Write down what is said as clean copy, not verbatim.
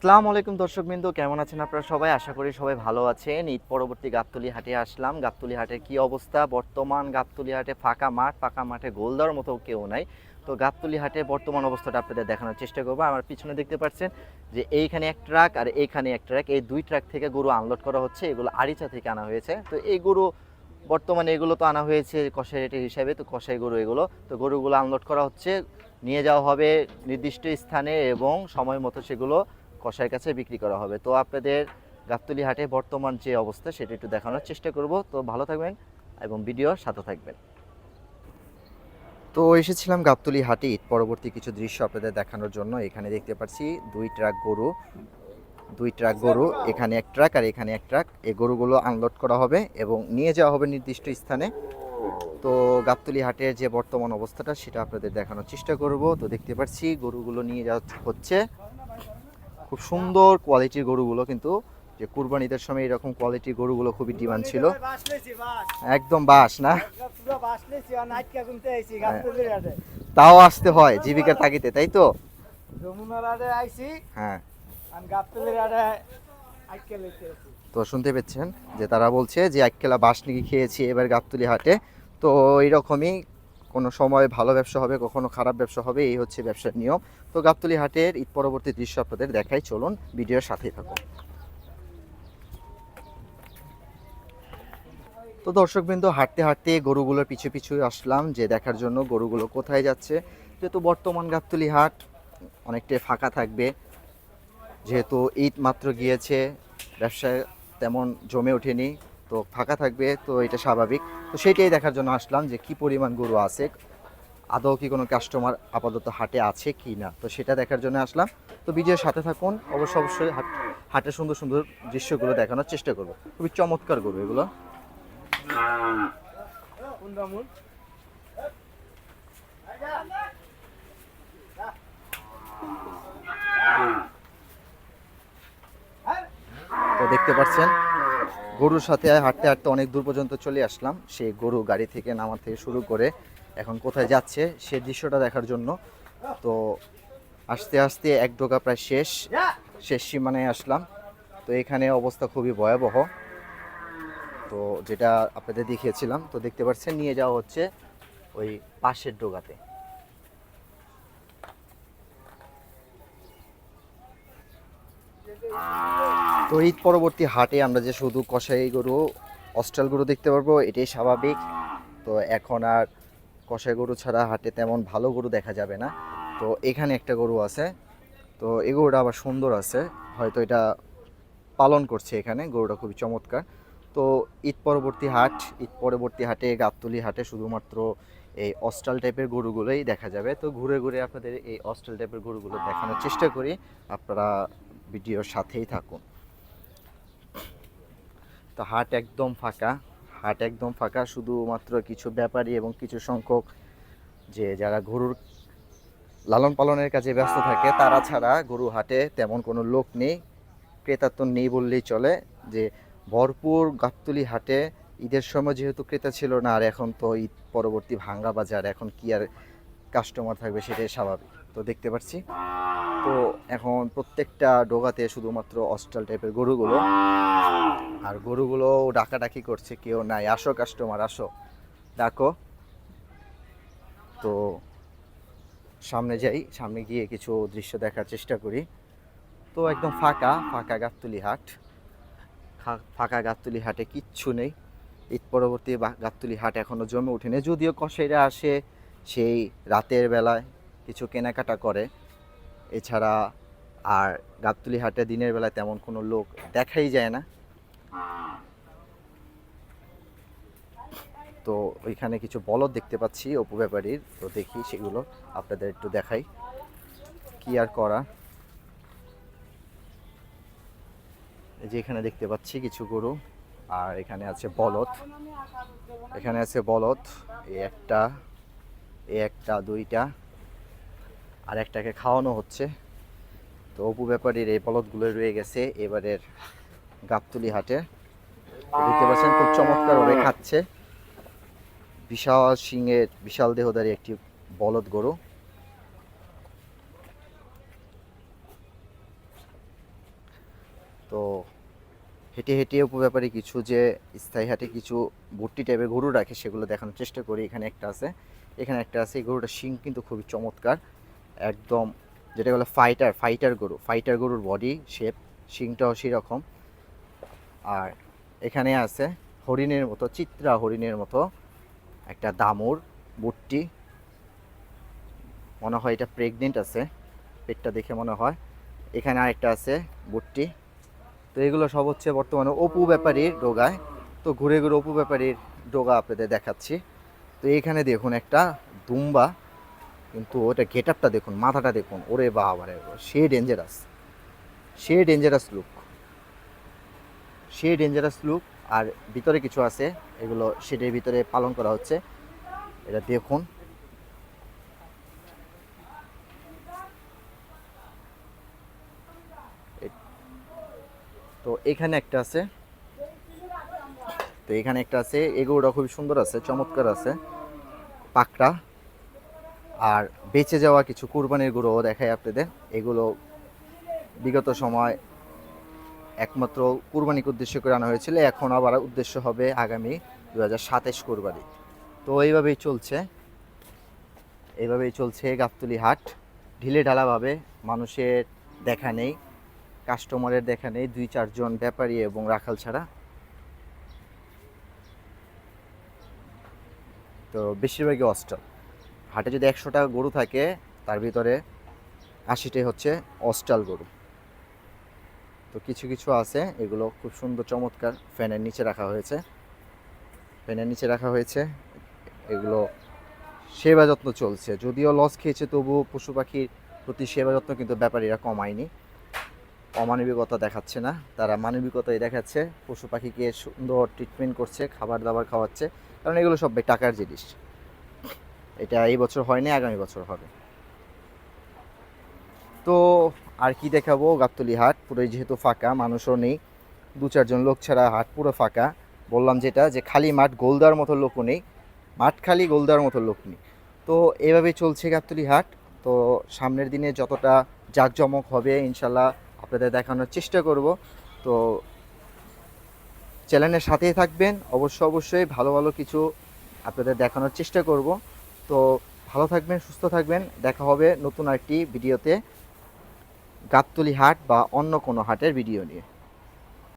আসসালামু আলাইকুম দর্শকবৃন্দ, কেমন আছেন আপনারা সবাই? আশা করি সবাই ভালো আছেন। ঈদ পরবর্তী গাবতলী হাটে আসলাম। গাবতলী হাটের কি অবস্থা বর্তমান? গাবতলী হাটে ফাঁকা মাঠ, ফাঁকা মাঠে গোল দেওয়ার মতো কেউ নাই। তো গাবতলী হাটে বর্তমান অবস্থাটা আপনাদের দেখানোর চেষ্টা করবো। আমার পিছনে দেখতে পাচ্ছেন যে এইখানে এক ট্রাক আর এইখানে এক ট্রাক, এই দুই ট্রাক থেকে গরু আনলোড করা হচ্ছে। এগুলো আরিচা থেকে আনা হয়েছে। তো এই গরু বর্তমানে এগুলো তো আনা হয়েছে কষাই রেটের হিসাবে, তো কষাই গরু এগুলো। তো গরুগুলো আনলোড করা হচ্ছে, নিয়ে যাওয়া হবে নির্দিষ্ট স্থানে এবং সময় মতো সেগুলো কসাইয়ের কাছে বিক্রি করা হবে। তো আপনাদের গাবতলী হাটে বর্তমান যে অবস্থা সেটা একটু দেখানোর চেষ্টা করব। তো ভালো থাকবেন এবং ভিডিওর সাথে থাকবেন। তো এসেছিলাম গাবতলী হাটে ঈদ পরবর্তী কিছু দৃশ্য আপনাদের দেখানোর জন্য। এখানে দেখতে পাচ্ছি দুই ট্রাক গরু, এখানে এক ট্রাক আর এখানে এক ট্রাক। এই গরুগুলো আনলোড করা হবে এবং নিয়ে যাওয়া হবে নির্দিষ্ট স্থানে। তো গাবতলী হাটের যে বর্তমান অবস্থাটা সেটা আপনাদের দেখানোর চেষ্টা করব। তো দেখতে পাচ্ছি গরুগুলো নিয়ে যাওয়া হচ্ছে। খুব সুন্দর কোয়ালিটির গরুগুলো, কিন্তু যে কুরবানিদের সময় এরকম কোয়ালিটির গরুগুলো খুবই ডিমান্ড ছিল। একদম বাস না, তাও আসতে হয় জীবিকার তাগিদে, তাই তো? হ্যাঁ, তো শুনতে পেয়েছেন যে তারা বলছে যে এক কেলা বাস নিয়ে খেয়েছি এবার গাবতলী হাটে। তো এইরকমই কোনো সময় ভালো ব্যবসা হবে, কখনো খারাপ ব্যবসা হবে, এই হচ্ছে ব্যবসার নিয়ম। তো গাবতলী হাটের ঈদ পরবর্তী দৃশ্য আপনাদের দেখাই, চলুন ভিডিওর সাথেই থাকুন। তো দর্শকবৃন্দ, হাঁটতে হাঁটতে গরুগুলোর পিছু পিছু আসলাম যে দেখার জন্য গরুগুলো কোথায় যাচ্ছে। যেহেতু বর্তমান গাবতলী হাট অনেকটাই ফাঁকা থাকবে, যেহেতু ঈদ মাত্র গিয়েছে, ব্যবসায় তেমন জমে ওঠেনি, তো ফাঁকা থাকবে, তো এটা স্বাভাবিক। তো সেটাই দেখার জন্য আসলাম যে কি পরিমাণ গরু আছে, আদৌ কি কোনো কাস্টমার আপাতত হাটে আছে কি না, তো সেটা দেখার জন্য আসলাম। তো ভিডিওর সাথে থাকুন, অবশ্যই হাটের সুন্দর সুন্দর দৃশ্যগুলো দেখানোর চেষ্টা করবো। খুবই চমৎকার গরু এগুলো। তো দেখতে পাচ্ছেন গরুর সাথে হাঁটতে হাঁটতে অনেক দূর পর্যন্ত চলে আসলাম। সেই গরু গাড়ি থেকে নামার থেকে শুরু করে এখন কোথায় যাচ্ছে সে দৃশ্যটা দেখার জন্য। তো আস্তে আস্তে এক ডোকা প্রায় শেষ সীমানায় আসলাম। তো এখানে অবস্থা খুবই ভয়াবহ, তো যেটা আপনাদের দেখিয়েছিলাম। তো দেখতে পাচ্ছেন নিয়ে যাওয়া হচ্ছে ওই পাশের ডোগাতে। তো ঈদ পরবর্তী হাটে আমরা যে শুধু কষাই গরু, অস্ট্রাল গরু দেখতে পারবো, এটাই স্বাভাবিক। তো এখন আর কষাই গরু ছাড়া হাটে তেমন ভালো গরু দেখা যাবে না। তো এখানে একটা গরু আছে, তো এই গরুটা আবার সুন্দর আছে, হয়তো এটা পালন করছে এখানে। গরুটা খুবই চমৎকার। তো ঈদ পরবর্তী হাটে গাবতলী হাটে শুধুমাত্র এই অস্ট্রাল টাইপের গরুগুলোই দেখা যাবে। তো ঘুরে ঘুরে আপনাদের এই অস্ট্রাল টাইপের গরুগুলো দেখানোর চেষ্টা করি, আপনারা ভিডিওর সাথেই থাকুন। তো হাট একদম ফাঁকা, শুধুমাত্র কিছু ব্যাপারী এবং কিছু সংখ্যক যে যারা গরুর লালন পালনের কাজে ব্যস্ত থাকে তারা ছাড়া গরু হাটে তেমন কোনো লোক নেই, ক্রেতা তো নেই বললেই চলে। যে ভরপুর গাবতলী হাটে ঈদের সময় যেহেতু ক্রেতা ছিল না, আর এখন তো ঈদ পরবর্তী ভাঙ্গা বাজার, এখন কি আর কাস্টমার থাকবে, সেটাই স্বাভাবিক। তো দেখতে পাচ্ছি তো এখন প্রত্যেকটা ডোগাতে শুধুমাত্র অস্ট্রাল টাইপের গরুগুলো, আর গরুগুলো ডাকাডাকি করছে, কেউ নাই, আসো কাস্টমার আসো, ডাকো। তো সামনে গিয়ে কিছু দৃশ্য দেখার চেষ্টা করি। তো একদম ফাঁকা গাবতলী হাটে কিচ্ছু নেই। ঈদ পরবর্তী গাবতলী হাট এখনও জমে ওঠেনি, যদিও কসাইরা আসে সেই রাতের বেলায় কিছু কেনাকাটা করে, এছাড়া আর গাবতলী হাটে দিনের বেলায় তেমন কোনো লোক দেখাই যায় না। তো ওইখানে কিছু বলদ দেখতে পাচ্ছি অপু ব্যাপারীর, তো দেখি সেগুলো আপনাদের একটু দেখাই, কি আর করা। এই যে এখানে দেখতে পাচ্ছি কিছু গরু, আর এখানে আছে বলদ, এই একটা দুইটা, আর একটাকে খাওয়ানো হচ্ছে। তো অপু ব্যাপারীর এই বলদগুলো রয়ে গেছে এবারের গাবতলী হাটে। দেখতে পাচ্ছেন খুব চমৎকারভাবে খাচ্ছে, বিশাল শিংয়ের বিশাল দেহধারী একটি বলদ গরু। তো হেঁটে হেঁটে উপব্যাপারে কিছু যে স্থায়ী হাটে কিছু ভর্তি টাইপের গরু রাখে সেগুলো দেখানোর চেষ্টা করি। এখানে একটা আছে, এখানে একটা আছে। এই গরুটার শিং কিন্তু খুবই চমৎকার, একদম যেটা বলে ফাইটার গরুর বডি শেপ, শিংটাও সেরকম। আর এখানে আছে হরিণের মতো, চিত্রা হরিণের মতো একটা দামুর বুট্টি, মনে হয় এটা প্রেগনেন্ট আছে, পেটটা দেখে মনে হয়। এখানে আরেকটা আছে বুট্টি। তো এগুলো সব হচ্ছে বর্তমানে অপু ব্যাপারীর ডোগায়। তো ঘুরে ঘুরে অপু ব্যাপারীর ডোগা আপনাদের দেখাচ্ছি। তো এখানে দেখুন একটা দুম্বা, কিন্তু ওটা গেট আপটা দেখুন, মাথাটা দেখুন, ওরে বাবারে, সে ডেঞ্জারাস লুক, আর ভিতরে কিছু আছে, এগুলো শেডের ভিতরে পালন করা হচ্ছে। এটা দেখুন, তো এখানে একটা আছে, এগুলোটা খুবই সুন্দর আছে, চমৎকার আছে, পাকড়া। আর বেঁচে যাওয়া কিছু কুরবানির গরুও দেখায় আপনাদের। এগুলো বিগত সময় একমাত্র কুরবানিকে উদ্দেশ্য করে আনা হয়েছিল, এখন আবার উদ্দেশ্য হবে আগামী 2027 কুরবানি। তো এইভাবেই চলছে গাবতলী হাট, ঢিলে ঢালাভাবে। মানুষের দেখা নেই, কাস্টমারের দেখা নেই, 2-4 জন ব্যাপারী এবং রাখাল ছাড়া। তো বেশিরভাগই অস্টাল। হাটে যদি 100টা গরু থাকে, তার ভিতরে 80টাই হচ্ছে অস্টাল গরু। তো কিছু কিছু আছে, এগুলো খুব সুন্দর চমৎকার, ফ্যানের নিচে রাখা হয়েছে। এগুলো সেবা যত্ন চলছে, যদিও লস খেয়েছে, তবুও পশু পাখির প্রতি সেবা যত্ন কিন্তু ব্যাপারীরা কমায়নি, অমানবিকতা দেখাচ্ছে না, তারা মানবিকতাই দেখাচ্ছে। পশু পাখিকে সুন্দর ট্রিটমেন্ট করছে, খাবার দাবার খাওয়াচ্ছে, কারণ এগুলো সব টাকার জিনিস। এটা এই বছর হয়নি, আগামী বছর হবে। তো আর কি দেখাবো, গাবতলী হাট পুরোই যেহেতু ফাঁকা, মানুষও নেই, 2-4 জন লোক ছাড়া হাট পুরো ফাঁকা। বললাম যেটা, যে খালি মাঠ, গোল দেওয়ার মতো লোকও নেই, মাঠ খালি, গোল দেওয়ার মতো লোক নেই। তো এভাবেই চলছে গাবতলী হাট। তো সামনের দিনে যতটা জাঁকজমক হবে ইনশাল্লাহ আপনাদের দেখানোর চেষ্টা করব। তো চ্যানেলের সাথেই থাকবেন, অবশ্যই ভালো ভালো কিছু আপনাদের দেখানোর চেষ্টা করব। তো ভালো থাকবেন, সুস্থ থাকবেন, দেখা হবে নতুন একটি ভিডিওতে, গাবতলী হাট বা অন্য কোনো হাটের ভিডিও নিয়ে।